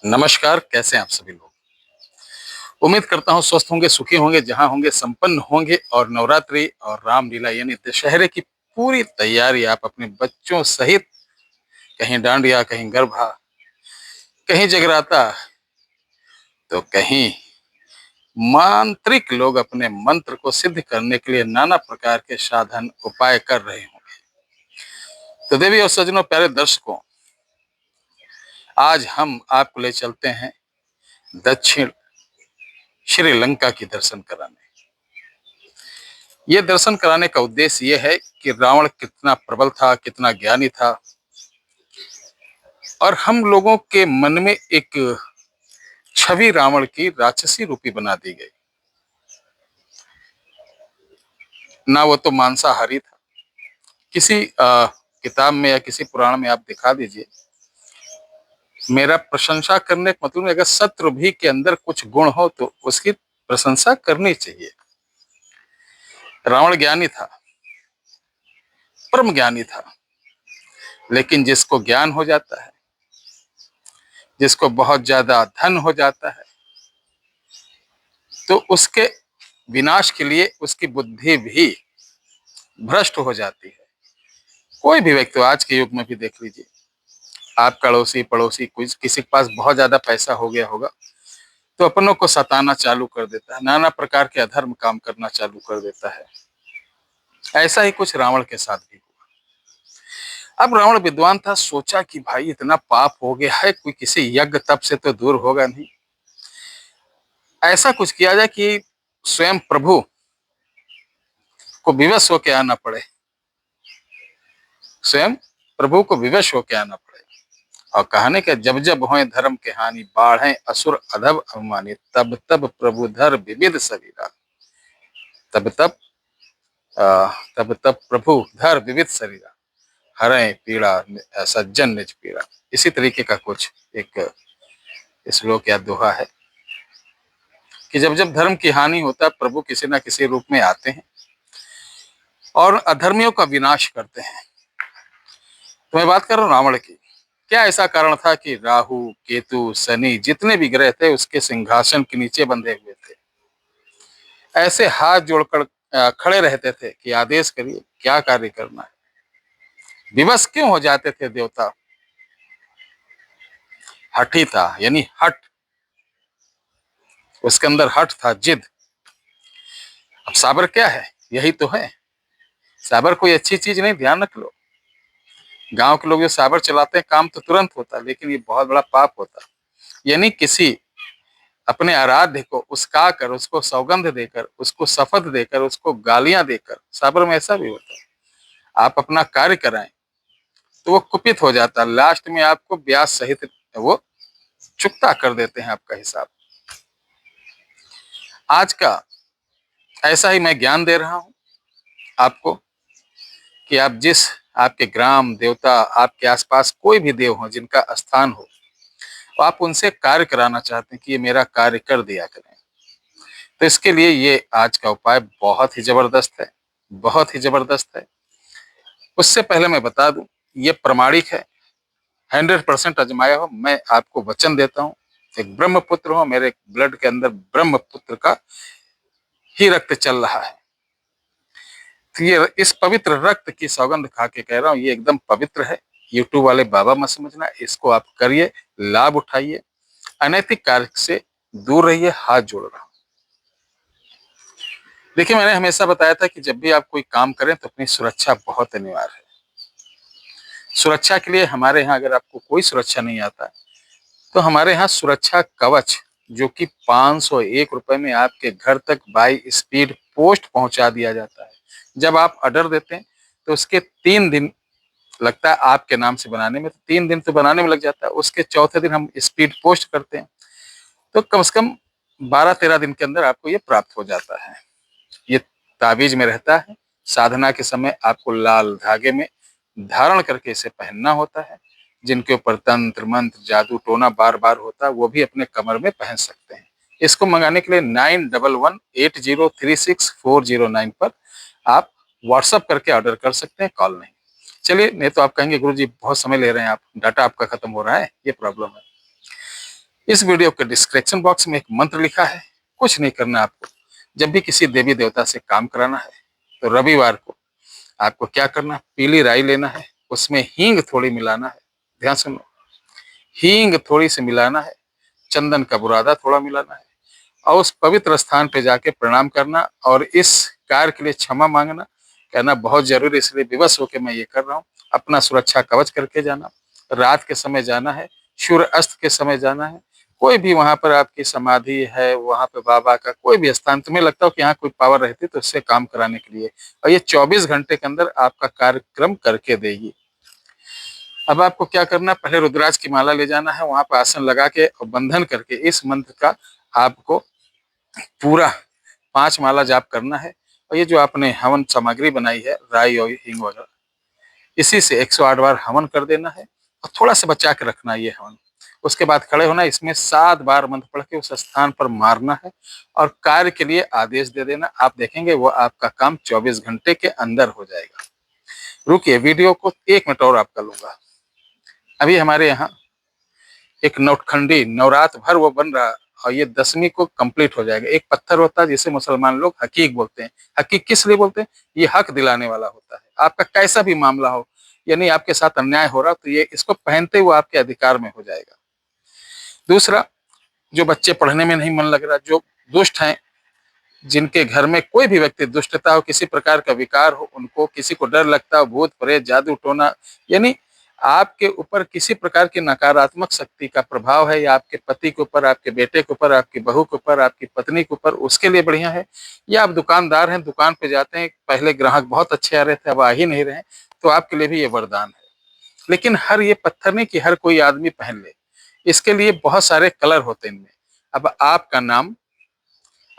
नमस्कार, कैसे हैं आप सभी लोग? उम्मीद करता हूँ स्वस्थ होंगे, सुखी होंगे, जहाँ होंगे संपन्न होंगे और नवरात्रि और रामलीला यानी दशहरे की पूरी तैयारी आप अपने बच्चों सहित कहीं डांडिया, कहीं गरबा, कहीं जगराता, तो कहीं मांत्रिक लोग अपने मंत्र को सिद्ध करने के लिए नाना प्रकार के साधन उपाय कर रहे होंगे। तो देवी और सज्जनों, प्यारे दर्शकों, आज हम आपको ले चलते हैं दक्षिण श्रीलंका की दर्शन कराने। ये दर्शन कराने का उद्देश्य ये है कि रावण कितना प्रबल था, कितना ज्ञानी था, और हम लोगों के मन में एक छवि रावण की राक्षसी रूपी बना दी गई। ना वो तो मांसाहारी था। किसी किताब में या किसी पुराण में आप दिखा दीजिए। मेरा प्रशंसा करने का मतलब, अगर शत्रु भी के अंदर कुछ गुण हो तो उसकी प्रशंसा करनी चाहिए। रावण ज्ञानी था, परम ज्ञानी था, लेकिन जिसको ज्ञान हो जाता है, जिसको बहुत ज्यादा धन हो जाता है, तो उसके विनाश के लिए उसकी बुद्धि भी भ्रष्ट हो जाती है। कोई भी व्यक्ति आज के युग में भी देख लीजिए, आप अड़ोसी पड़ोसी कुछ किसी के पास बहुत ज्यादा पैसा हो गया होगा तो अपनों को सताना चालू कर देता है, नाना प्रकार के अधर्म काम करना चालू कर देता है। ऐसा ही कुछ रावण के साथ भी हुआ। अब रावण विद्वान था, सोचा कि भाई इतना पाप हो गया है, कोई किसी यज्ञ तप से तो दूर होगा नहीं। ऐसा कुछ किया जाए कि स्वयं प्रभु को विवश होकर आना पड़े, स्वयं प्रभु को विवश होकर आना पड़े। और कहने के जब जब होए धर्म के हानि, बाढ़े असुर अधब अभिमानी, तब तब प्रभु धर विविध शरीरा। तब तब तब तब प्रभु धर विविध शरीरा, हरे पीड़ा सज्जन निज पीड़ा। इसी तरीके का कुछ एक श्लोक या दोहा है कि जब जब धर्म की हानि होता है, प्रभु किसी न किसी रूप में आते हैं और अधर्मियों का विनाश करते हैं। तो मैं बात कर रहा हूँ रावण की। क्या ऐसा कारण था कि राहु केतु शनि जितने भी ग्रह थे उसके सिंहासन के नीचे बंधे हुए थे, ऐसे हाथ जोड़कर खड़े रहते थे कि आदेश करिए क्या कार्य करना है। विवश क्यों हो जाते थे देवता? हठी था, यानी हट, उसके अंदर हट था, जिद। अब साबर क्या है? यही तो है। साबर कोई अच्छी चीज नहीं, ध्यान रख लो। गांव के लोग जो साबर चलाते हैं काम तो तुरंत होता है, लेकिन ये बहुत बड़ा पाप होता है। यानी किसी अपने आराध्य को उसका कर, उसको सौगंध देकर, उसको शपथ देकर, उसको गालियां देकर, साबर में ऐसा भी होता है। आप अपना कार्य कराएं तो वो कुपित हो जाता है, लास्ट में आपको ब्याज सहित वो चुकता कर देते हैं आपका हिसाब। आज का ऐसा ही मैं ज्ञान दे रहा हूं आपको कि आप जिस आपके ग्राम देवता, आपके आसपास कोई भी देव हो जिनका स्थान हो, तो आप उनसे कार्य कराना चाहते हैं कि ये मेरा कार्य कर दिया करें, तो इसके लिए ये आज का उपाय बहुत ही जबरदस्त है, बहुत ही जबरदस्त है। उससे पहले मैं बता दूं, ये प्रमाणिक है, 100% आजमाया हो। मैं आपको वचन देता हूँ, एक ब्रह्मपुत्र हो, मेरे ब्लड के अंदर ब्रह्मपुत्र का ही रक्त चल रहा है। तो ये इस पवित्र रक्त की सौगंध खा के कह रहा हूँ, ये एकदम पवित्र है। यूट्यूब वाले बाबा मत समझना, इसको आप करिए, लाभ उठाइए, अनैतिक कार्य से दूर रहिए, हाथ जोड़ रहा हूं। देखिए, मैंने हमेशा बताया था कि जब भी आप कोई काम करें तो अपनी सुरक्षा बहुत अनिवार्य है। सुरक्षा के लिए हमारे यहाँ, अगर आपको कोई सुरक्षा नहीं आता तो हमारे यहाँ सुरक्षा कवच, जो कि 501 रुपए में आपके घर तक बाई स्पीड पोस्ट पहुंचा दिया जाता है। जब आप ऑर्डर देते हैं तो उसके 3 दिन लगता है आपके नाम से बनाने में, तो 3 दिन तो बनाने में लग जाता है, उसके चौथे दिन हम स्पीड पोस्ट करते हैं, तो कम से कम 12-13 दिन के अंदर आपको ये प्राप्त हो जाता है। ये ताबीज में रहता है। साधना के समय आपको लाल धागे में धारण करके इसे पहनना होता है। जिनके ऊपर तंत्र मंत्र जादू टोना बार बार होता है वो भी अपने कमर में पहन सकते हैं। इसको मंगाने के लिए 9118036409 पर आप व्हाट्सअप करके ऑर्डर कर सकते हैं, कॉल नहीं। चलिए, नहीं तो आप कहेंगे गुरु जी बहुत समय ले रहे हैं आप, डाटा आपका खत्म हो रहा है, ये प्रॉब्लम है। इस वीडियो के डिस्क्रिप्शन बॉक्स में एक मंत्र लिखा है, कुछ नहीं करना आपको। जब भी किसी देवी देवता से काम कराना है तो रविवार को आपको क्या करना, पीली राई लेना है, उसमें हींग थोड़ी मिलाना है, ध्यान सुनो, हींग थोड़ी सी मिलाना है, चंदन का बुरादा थोड़ा मिलाना है और उस पवित्र स्थान पे जाके प्रणाम करना और इस कार्य के लिए क्षमा मांगना, कहना बहुत जरूरी इसलिए विवश होकर मैं ये कर रहा हूँ। अपना सुरक्षा कवच करके जाना, रात के समय जाना है, सूर्य अस्त के समय जाना है। कोई भी वहां पर आपकी समाधि है, वहां पे बाबा का कोई भी स्थान तुम्हें लगता हो कि यहाँ कोई पावर रहती तो उससे काम कराने के लिए, और ये 24 घंटे के अंदर आपका कार्यक्रम करके देगी। अब आपको क्या करना, पहले रुद्राक्ष की माला ले जाना है, वहां पर आसन लगा के और बंधन करके इस मंत्र का आपको पूरा 5 माला जाप करना है। और ये जो आपने हवन सामग्री बनाई है, राई और हींग वगैरह, इसी से 108 बार हवन कर देना है और थोड़ा सा बचा के रखना है ये हवन। उसके बाद खड़े होना, इसमें 7 बार मंत्र पढ़ के उस स्थान पर मारना है और कार्य के लिए आदेश दे देना। आप देखेंगे वो आपका काम 24 घंटे के अंदर हो जाएगा। रुकिए, वीडियो को 1 मिनट और आपका लूंगा। अभी हमारे यहाँ एक नौटखंडी नवरात्र भर वो बन रहा और ये 10वीं को कंप्लीट हो जाएगा। एक पत्थर होता है जिसे मुसलमान लोग हकीक बोलते हैं। हकीक किस लिए बोलते हैं? ये हक दिलाने वाला होता है। आपका कैसा भी मामला हो, यानी आपके साथ अन्याय हो रहा तो ये इसको पहनते हुए आपके अधिकार में हो जाएगा। दूसरा, जो बच्चे पढ़ने में नहीं मन लग रहा, जो दुष्ट हैं, जिनके घर में कोई भी व्यक्ति दुष्टता हो, किसी प्रकार का विकार हो, उनको किसी को डर लगता हो, भूत प्रेत जादू टोना, यानी आपके ऊपर किसी प्रकार की नकारात्मक शक्ति का प्रभाव है, या आपके पति के ऊपर, आपके बेटे के ऊपर, आपकी बहू के ऊपर, आपकी पत्नी के ऊपर, उसके लिए बढ़िया है। या आप दुकानदार हैं, दुकान पे जाते हैं, पहले ग्राहक बहुत अच्छे आ रहे थे, अब आ ही नहीं रहे, तो आपके लिए भी ये वरदान है। लेकिन हर ये पत्थर नहीं कि हर कोई आदमी पहन ले, इसके लिए बहुत सारे कलर होते हैं इनमें। अब आपका नाम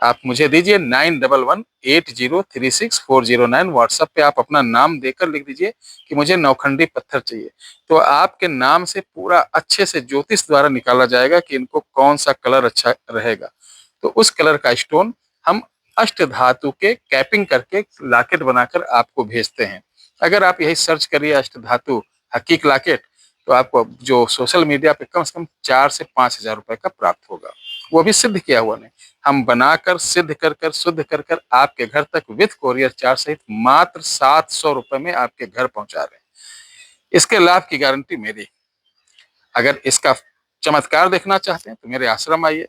आप मुझे दीजिए 9118036409। व्हाट्सएप पे आप अपना नाम देकर लिख दीजिए कि मुझे नौखंडी पत्थर चाहिए। तो आपके नाम से पूरा अच्छे से ज्योतिष द्वारा निकाला जाएगा कि इनको कौन सा कलर अच्छा रहेगा। तो उस कलर का स्टोन हम अष्ट धातु के कैपिंग करके लॉकेट बनाकर आपको भेजते हैं। अगर आप यही सर्च करिए अष्ट धातु हकीक लॉकेट, तो आपको जो सोशल मीडिया पे कम से कम 4 से 5 हजार रुपए का प्राप्त होगा। वो भी सिद्ध किया हुआ नहीं, हम बनाकर सिद्ध कर कर शुद्ध कर कर आपके घर तक विथ कोरियर चार्ज सहित मात्र 700 रुपए में आपके घर पहुंचा रहे हैं। इसके लाभ की गारंटी मेरी। अगर इसका चमत्कार देखना चाहते हैं तो मेरे आश्रम आइए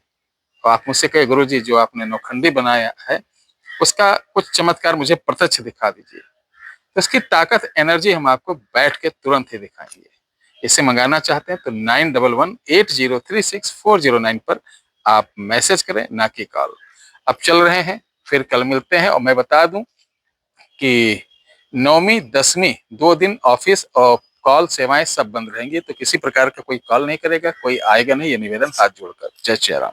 और आप मुझसे कहे गुरु जी जो आपने नौखंडी बनाया है उसका कुछ चमत्कार मुझे प्रत्यक्ष दिखा दीजिए। तो इसकी ताकत एनर्जी हम आपको बैठ के तुरंत ही दिखाएंगे। इसे मंगाना चाहते हैं तो 9118036409 पर आप मैसेज करें, ना कि कॉल। अब चल रहे हैं, फिर कल मिलते हैं। और मैं बता दूं कि 9वीं 10वीं 2 दिन ऑफिस और कॉल सेवाएं सब बंद रहेंगी, तो किसी प्रकार का कोई कॉल नहीं करेगा, कोई आएगा नहीं, ये निवेदन हाथ जोड़कर। जय श्री राम।